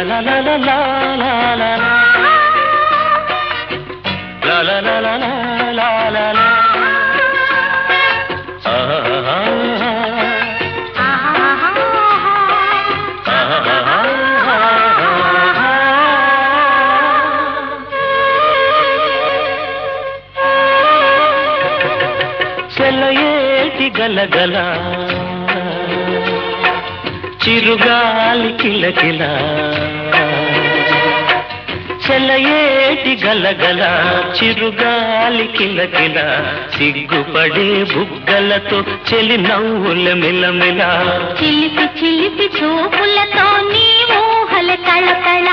la la la la la la la la la la la la la. సెలయేటి గలగల చిరుగాలి కిలకిల సెలయేటి గలగల చిరుగాలి కిలకిల సిగ్గుపడే బుగ్గలతో చెలి నవ్వుల మిలమిల చిలిపి చిలిపి చూపులతో నీ ఊహల కళకళ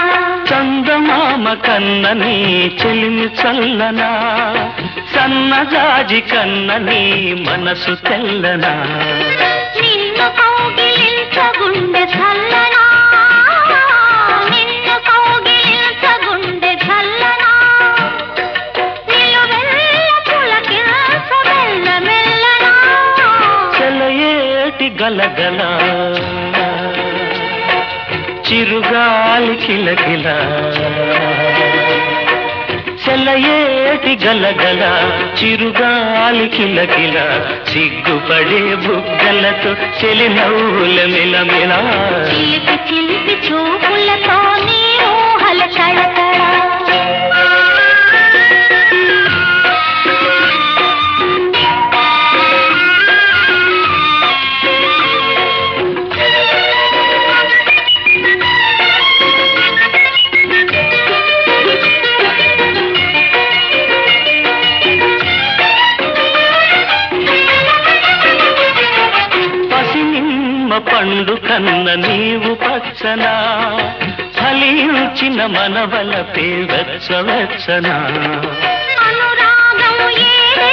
చందమామ కన్నని చెలిమి చల్లనా సన్నజాజి కన్నని మనసు తెల్లనా నిన్ను కౌగిలించగుండె చల్లనా నిన్ను కౌగిలించగుండె చల్లనా నిలువెల్ల పులకించ మెల్ల మెల్లనా సెలయేటి గలగల చిరుగాలి కిలకిల సెలయేటి గలగల చిరుగాలి కిలకిల సిగ్గుపడే బుగ్గలతో చెలి నవ్వుల మిలమిల చిలిపి చిలిపి చూపులతో నీ ఊహల కళకళ పండు కన్న నీవు పచ్చనా ఫలించిన మనవలపే వెచ్చవెచ్చనా అనురాగం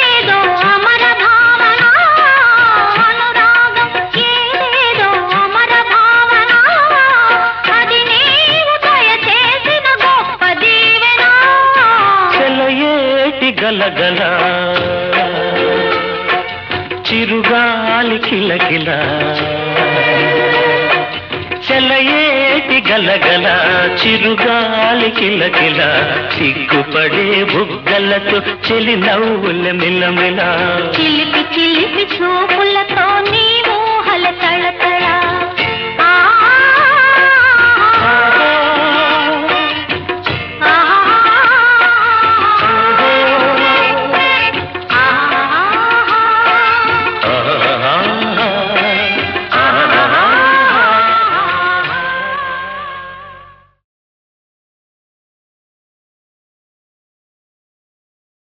ఏదో అమర భావన అనురాగం ఏదో అమర భావన అది నీవు దయచేసిన గొప్ప దీవెన సెలయేటి గలగల చిరుగాలి కిలకిల సెలయేటి గలగల చిరుగాలి కిలకిల సిగ్గుపడే బుగ్గలతో చెలి నవ్వుల మిలమిల చిలిపి చిలిపి